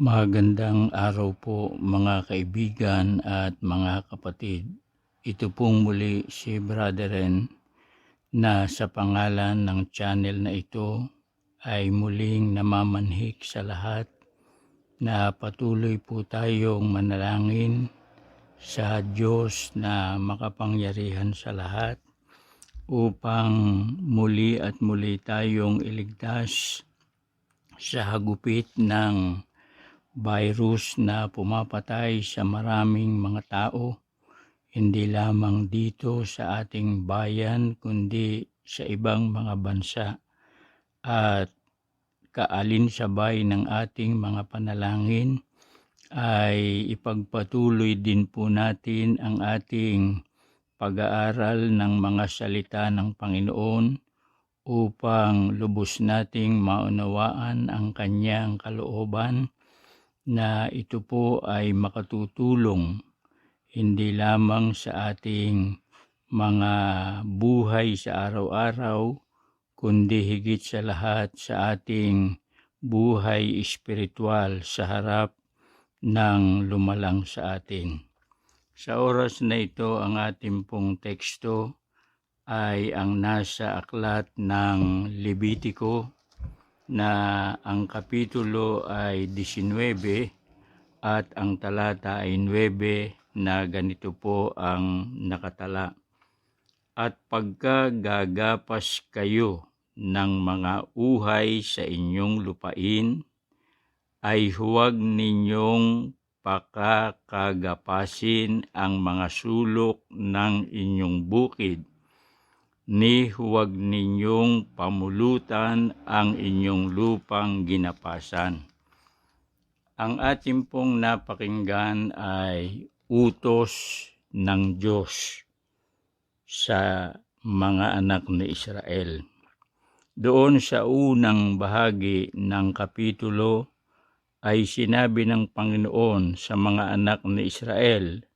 Magandang araw po mga kaibigan at mga kapatid. Ito pong muli si Brother Ren na sa pangalan ng channel na ito ay muling namamanhik sa lahat na patuloy po tayong manalangin sa Diyos na makapangyarihan sa lahat upang muli at muli tayong iligtas sa hagupit ng virus na pumapatay sa maraming mga tao, hindi lamang dito sa ating bayan kundi sa ibang mga bansa, at kaalinsabay ng ating mga panalangin ay ipagpatuloy din po natin ang ating pag-aaral ng mga salita ng Panginoon upang lubos nating maunawaan ang kanyang kalooban na ito po ay makatutulong hindi lamang sa ating mga buhay sa araw-araw, kundi higit sa lahat sa ating buhay espiritual sa harap ng lumalang sa atin. Sa oras na ito, ang ating pong teksto ay ang nasa aklat ng Levitico na ang kapitulo ay 19 at ang talata ay 9 na ganito po ang nakatala. At pagkagagapas kayo ng mga uhay sa inyong lupain, ay huwag ninyong pakakagapasin ang mga sulok ng inyong bukid, ni huwag ninyong pamulutan ang inyong lupang ginapasan. Ang ating pong napakinggan ay utos ng Diyos sa mga anak ni Israel. Doon sa unang bahagi ng kapitulo ay sinabi ng Panginoon sa mga anak ni Israel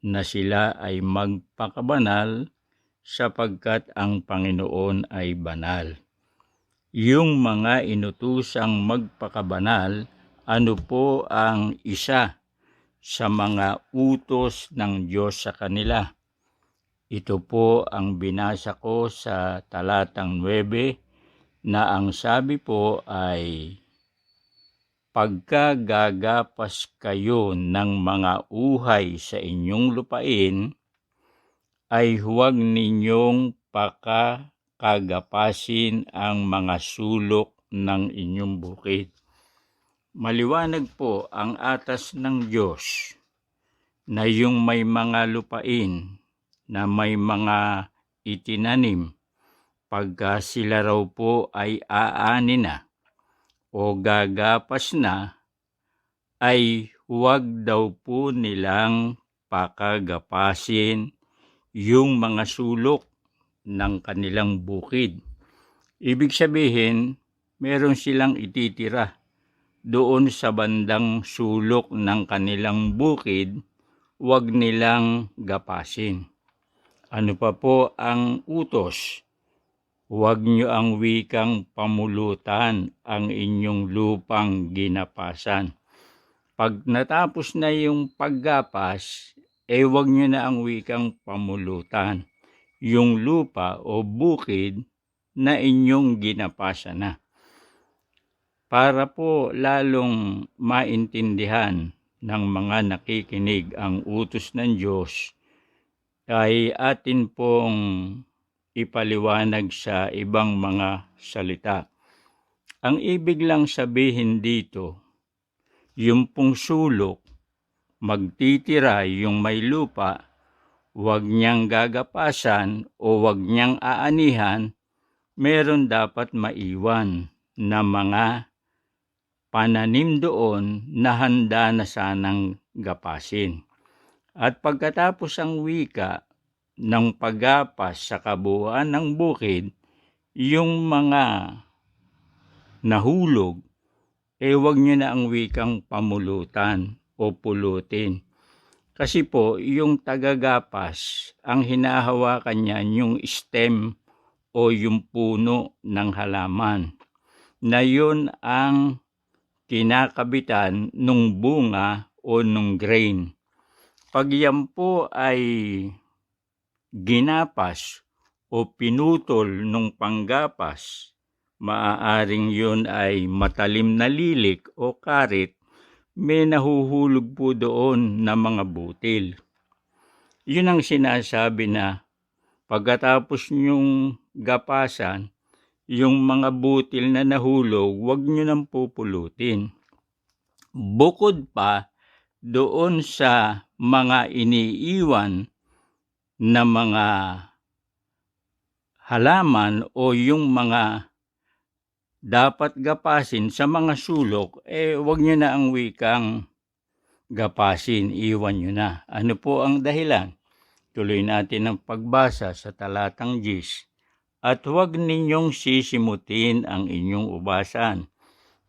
na sila ay magpakabanal sapagkat ang Panginoon ay banal. Yung mga inutusang magpakabanal, ano po ang isa sa mga utos ng Diyos sa kanila? Ito po ang binasa ko sa talatang 9 na ang sabi po ay, pagkagagapas kayo ng mga uhay sa inyong lupain, ay huwag ninyong pakakagapasin ang mga sulok ng inyong bukid. Maliwanag po ang atas ng Diyos na yung may mga lupain na may mga itinanim, pagka sila raw po ay aani na o gagapas na, ay huwag daw po nilang pakagapasin yung mga sulok ng kanilang bukid. Ibig sabihin, meron silang ititira doon sa bandang sulok ng kanilang bukid, huwag nilang gapasin. Ano pa po ang utos? Huwag niyo ang wikang pamulutan ang inyong lupang ginapasan. Pag natapos na yung paggapas, huwag niyo na ang wikang pamulutan yung lupa o bukid na inyong ginapasan na. Para po lalong maintindihan ng mga nakikinig ang utos ng Diyos, ay atin pong ipaliwanag sa ibang mga salita. Ang ibig lang sabihin dito, yung pong sulok, magtitira yung may lupa, huwag niyang gagapasan o huwag niyang aanihan, meron dapat maiwan na mga pananim doon na handa na sanang gapasin. At pagkatapos ang wika ng paggapas sa kabuuan ng bukid, yung mga nahulog, huwag niyo na ang wikang pamulutan o pulutin. Kasi po, yung tagagapas, ang hinahawakan niya yung stem o yung puno ng halaman, na yun ang kinakabitan nung bunga o nung grain. Pag yan po ay ginapas o pinutol nung panggapas, maaaring yun ay matalim na lilik o karit, may nahuhulog po doon na mga butil. Yun ang sinasabi na pagkatapos nyong gapasan, yung mga butil na nahulog, huwag nyo nang pupulutin. Bukod pa doon sa mga iniiwan na mga halaman o yung mga dapat gapasin sa mga sulok, huwag nyo na ang wikang gapasin, iwan nyo na. Ano po ang dahilan? Tuloy natin ang pagbasa sa talatang 10. At huwag ninyong sisimutin ang inyong ubasan,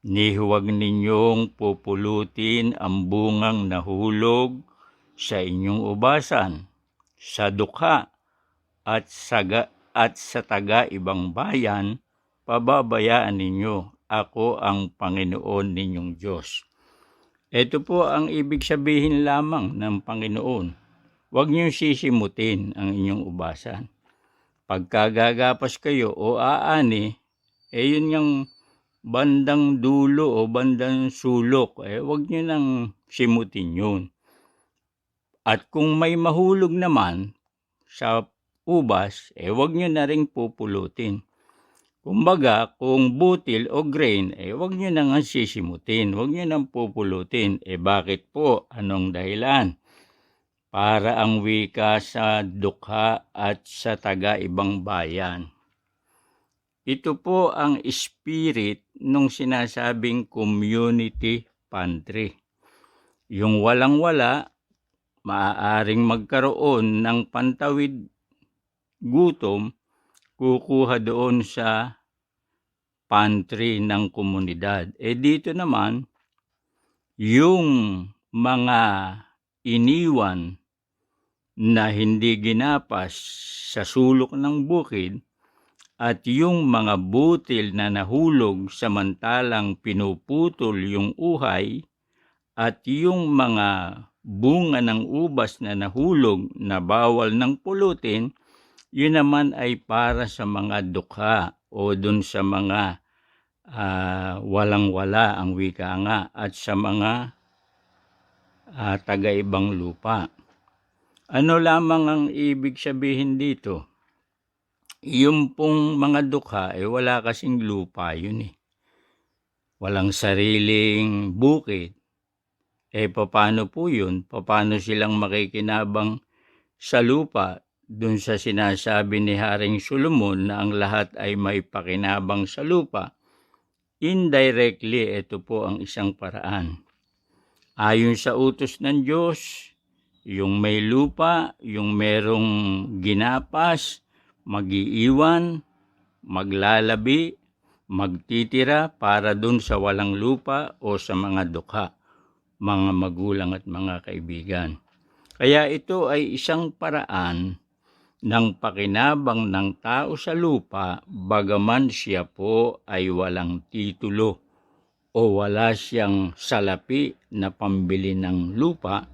ni huwag ninyong pupulutin ang bungang nahulog sa inyong ubasan, sa dukha at sa taga-ibang bayan, pababayaan ninyo, ako ang Panginoon ninyong Diyos. Ito po ang ibig sabihin lamang ng Panginoon. Huwag niyong sisimutin ang inyong ubasan. Pagkagagapas kayo o aani, yun yung bandang dulo o bandang sulok, huwag niyo nang simutin yun. At kung may mahulog naman sa ubas, huwag niyo na rin pupulutin. Kumbaga, kung butil o grain, huwag niyo na nga sisimutin, huwag niyo nang pupulutin. Bakit po? Anong dahilan? Para ang wika sa dukha at sa taga-ibang bayan. Ito po ang spirit nung sinasabing community pantry. Yung walang-wala, maaaring magkaroon ng pantawid gutom, kukuha doon sa pantry ng komunidad. Dito naman, yung mga iniwan na hindi ginapas sa sulok ng bukid at yung mga butil na nahulog samantalang pinuputol yung uhay at yung mga bunga ng ubas na nahulog na bawal ng pulutin, yun naman ay para sa mga dukha o dun sa mga walang-wala ang wika nga at sa mga taga-ibang lupa. Ano lamang ang ibig sabihin dito? Yung pong mga dukha, wala kasing lupa yun Walang sariling bukid. Paano po yun? Paano silang makikinabang sa lupa? Dun sa sinasabi ni Haring Solomon na ang lahat ay may pakinabang sa lupa. Indirectly, ito po ang isang paraan. Ayon sa utos ng Diyos, yung may lupa, yung merong ginapas, mag-iiwan, maglalabi, magtitira para dun sa walang lupa o sa mga dukha, mga magulang at mga kaibigan. Kaya ito ay isang paraan ng pakinabang ng tao sa lupa, bagaman siya po ay walang titulo o wala siyang salapi na pambili ng lupa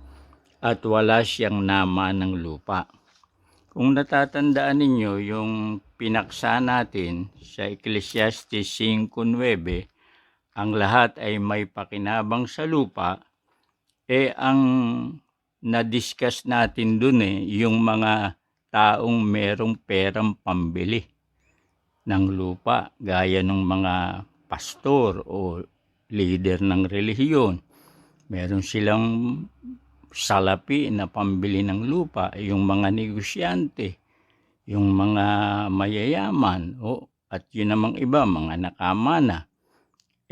at wala siyang nama ng lupa. Kung natatandaan ninyo yung pinaksa natin sa Ecclesiastes 5:9, ang lahat ay may pakinabang sa lupa, ang na-discuss natin dun yung mga taong merong perang pambili ng lupa, gaya ng mga pastor o leader ng relihiyon. Meron silang salapi na pambili ng lupa, yung mga negosyante, yung mga mayayaman, at yun namang iba, mga nakamana.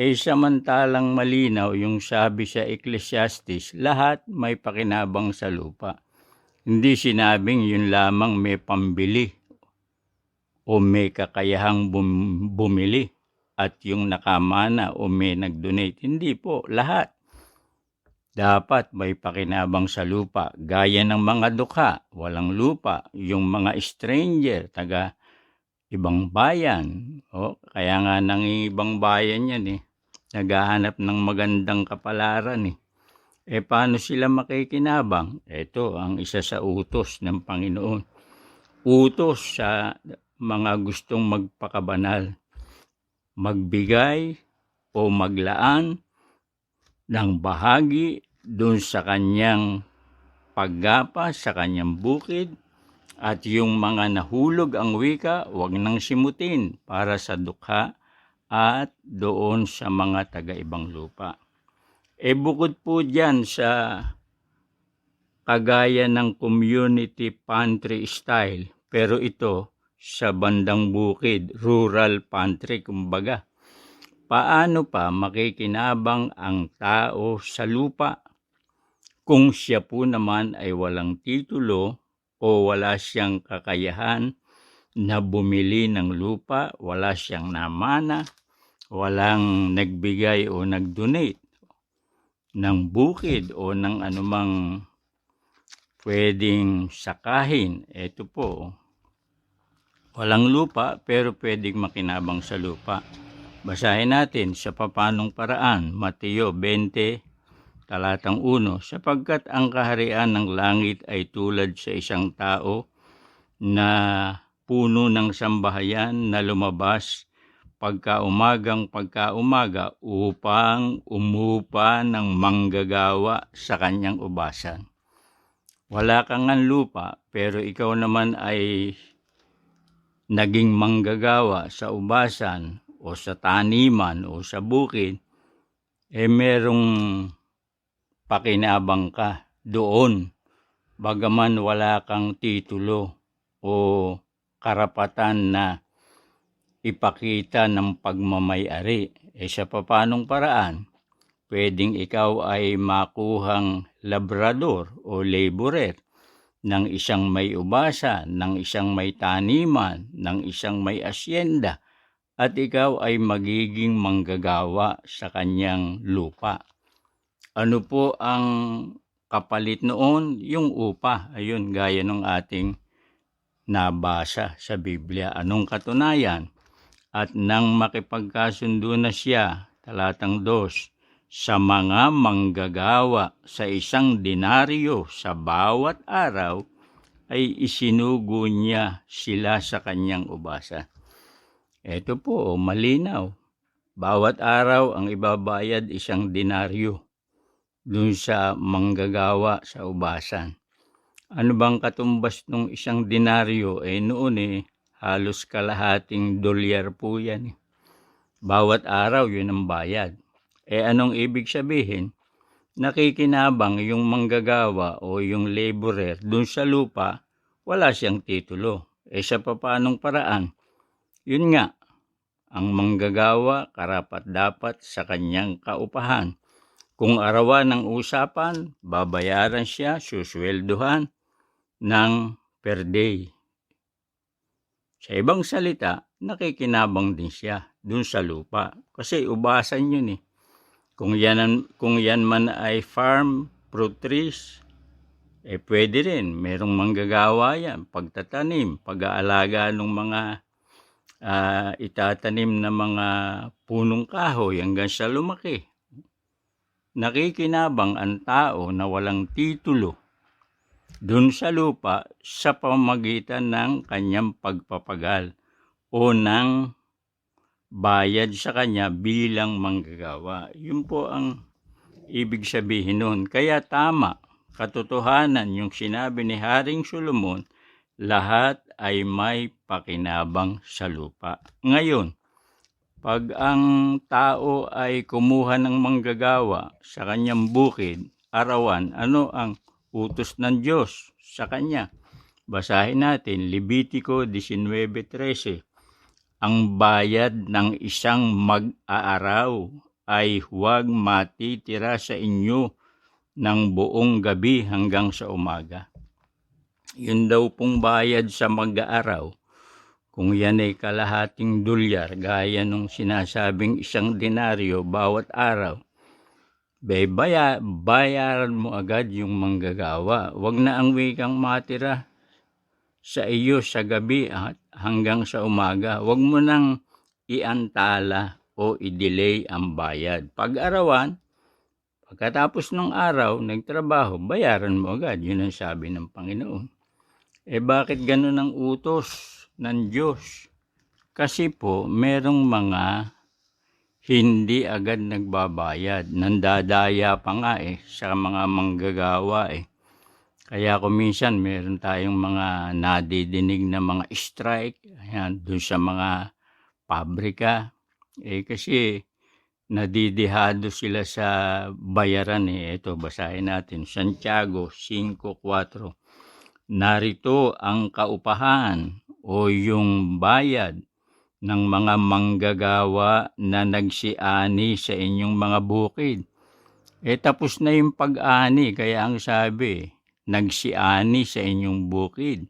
Samantalang malinaw yung sabi sa Ecclesiastes, lahat may pakinabang sa lupa. Hindi sinabing yun lamang may pambili o may kakayahang bumili at yung nakamana o may nag-donate. Hindi po, lahat. Dapat may pakinabang sa lupa. Gaya ng mga dukha, walang lupa. Yung mga stranger, taga ibang bayan. Kaya nga ng ibang bayan yan naghahanap ng magandang kapalaran eh. Paano sila makikinabang? Ito ang isa sa utos ng Panginoon. Utos sa mga gustong magpakabanal. Magbigay o maglaan ng bahagi doon sa kanyang paggapa sa kanyang bukid, at yung mga nahulog ang wika, wag nang simutin para sa dukha at doon sa mga taga-ibang lupa. Bukod po dyan sa kagaya ng community pantry style, pero ito sa bandang bukid, rural pantry kumbaga. Paano pa makikinabang ang tao sa lupa kung siya po naman ay walang titulo o wala siyang kakayahan na bumili ng lupa, wala siyang namana, walang nagbigay o nag-donate ng bukid o ng anumang pwedeng sakahin? Ito po, walang lupa pero pwedeng makinabang sa lupa. Basahin natin sa papanong paraan, Mateo 20, talatang 1, sapagkat ang kaharian ng langit ay tulad sa isang tao na puno ng sambahayan na lumabas pagka-umaga upang umupa ng manggagawa sa kanyang ubasan. Wala kang lupa pero ikaw naman ay naging manggagawa sa ubasan o sa taniman o sa bukid, merong pakinabang ka doon, bagaman wala kang titulo o karapatan na ipakita ng pagmamay-ari. Sa papanong paraan, pwedeng ikaw ay makuhang labrador o laborer ng isang may ubasa, ng isang may taniman, ng isang may asyenda, at ikaw ay magiging manggagawa sa kanyang lupa. Ano po ang kapalit noon? Yung upa. Ayun, gaya ng ating nabasa sa Biblia. Anong katunayan? At nang makipagkasundo na siya, talatang 2, sa mga manggagawa sa 1 denaryo sa bawat araw, ay isinugo niya sila sa kanyang ubasa. Ito po, malinaw. Bawat araw ang ibabayad 1 denaryo dun sa manggagawa sa ubasan. Ano bang katumbas ng 1 denaryo? Noon halos kalahating dolyar po yan. Bawat araw yun ang bayad. Anong ibig sabihin? Nakikinabang yung manggagawa o yung laborer dun sa lupa, wala siyang titulo. Sa papanong paraan? Yun nga, ang manggagawa karapat-dapat sa kanyang kaupahan. Kung arawan ng usapan, babayaran siya, susweldohan ng per day. Sa ibang salita, nakikinabang din siya dun sa lupa kasi ubasan yun eh. Kung yan man ay farm, fruit trees, pwede rin, merong manggagawa yan, pagtatanim, pag-aalaga ng mga itatanim na mga punong kahoy hanggang sa lumaki. Nakikinabang ang tao na walang titulo dun sa lupa sa pamamagitan ng kanyang pagpapagal o ng bayad sa kanya bilang manggagawa. Yun po ang ibig sabihin nun. Kaya tama, katotohanan yung sinabi ni Haring Solomon, lahat ay may pakinabang sa lupa. Ngayon, pag ang tao ay kumuha ng manggagawa sa kanyang bukid, arawan, ano ang utos ng Diyos sa kanya? Basahin natin, Levitico 19:13. Ang bayad ng isang mag-aaraw ay huwag matitira sa inyo ng buong gabi hanggang sa umaga. Yun daw pong bayad sa mag-aaraw. Kung yan ay kalahating dolyar, gaya nung sinasabing 1 denaryo bawat araw, bayaran mo agad yung manggagawa. Huwag na ang wikang matira sa iyo sa gabi at hanggang sa umaga. Huwag mo nang iantala o i-delay ang bayad. Pag-arawan, pagkatapos ng araw, nagtrabaho, bayaran mo agad. Yun ang sabi ng Panginoon. Bakit ganun ang utos ng Diyos? Kasi po, merong mga hindi agad nagbabayad. Nandadaya pa nga sa mga manggagawa Kaya kung minsan meron tayong mga nadidinig na mga strike doon sa mga pabrika. Kasi nadidihado sila sa bayaran Ito, basahin natin. Santiago 5:4. Narito ang kaupahan o yung bayad ng mga manggagawa na nagsiani sa inyong mga bukid. Tapos na yung pag-ani, kaya ang sabi, nagsiani sa inyong bukid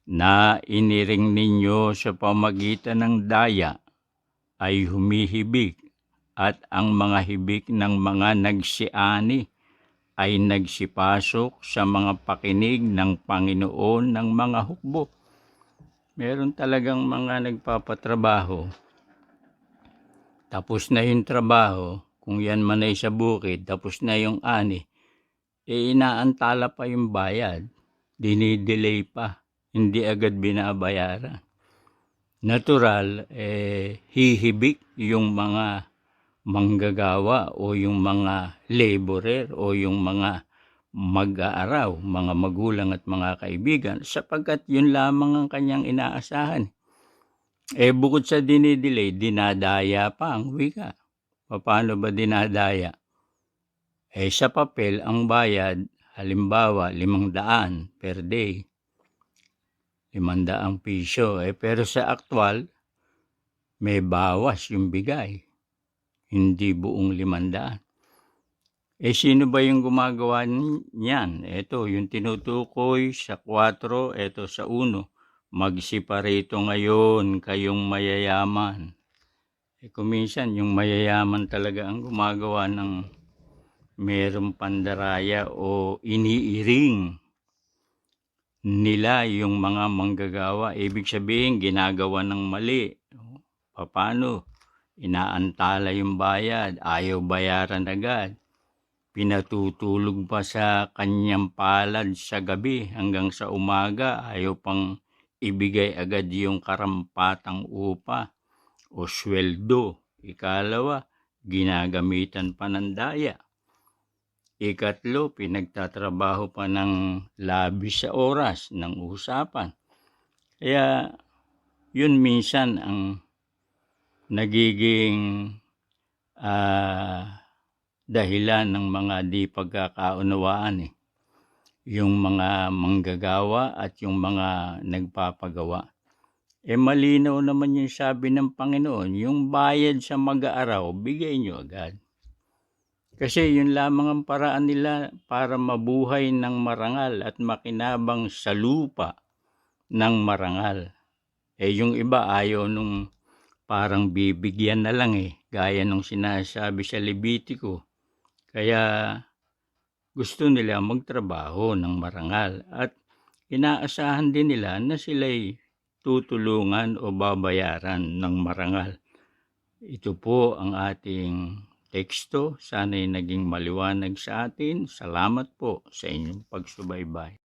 na iniring ninyo sa pamagitan ng daya ay humihibik at ang mga hibik ng mga nagsiani ay nagsipasok sa mga pakinig ng Panginoon ng mga hukbo. Meron talagang mga nagpapatrabaho. Tapos na yung trabaho, kung yan man ay sa bukid, tapos na yung ani, inaantala pa yung bayad. Dinidelay pa. Hindi agad binabayaran. Natural, hihibik yung mga manggagawa o yung mga laborer o yung mga mag-aaraw, mga magulang at mga kaibigan, sapagkat yun lamang ang kanyang inaasahan. Bukod sa dinidelay, dinadaya pa ang wika. Paano ba dinadaya? Sa papel, ang bayad, halimbawa, 500 per day. 500 piso. Pero sa aktwal, may bawas yung bigay. Hindi buong 500. Sino ba yung gumagawa niyan? Ito, yung tinutukoy sa 4, ito sa 1. Magsiparito ngayon kayong mayayaman. Kung minsan, yung mayayaman talaga ang gumagawa ng merong pandaraya o iniiring nila yung mga manggagawa. Ibig sabihin, ginagawa ng mali. Paano? Inaantala yung bayad, ayaw bayaran agad. Pinatutulog pa sa kanyang palad sa gabi hanggang sa umaga, ayaw pang ibigay agad yung karampatang upa o sweldo. Ikalawa, ginagamitan pa ng daya. Ikatlo, pinagtatrabaho pa ng labis sa oras ng usapan. Kaya yun minsan ang nagiging dahilan ng mga di pagkakaunawaan yung mga manggagawa at yung mga nagpapagawa. Malinaw naman yung sabi ng Panginoon, yung bayad sa mag-aaraw, bigay nyo agad. Kasi yun lamang ang paraan nila para mabuhay ng marangal at makinabang sa lupa ng marangal. Yung iba ayaw nung parang bibigyan na lang gaya nung sinasabi sa Levitico. Kaya gusto nila magtrabaho ng marangal at inaasahan din nila na sila'y tutulungan o babayaran ng marangal. Ito po ang ating teksto. Sana'y naging maliwanag sa atin. Salamat po sa inyong pagsubaybay.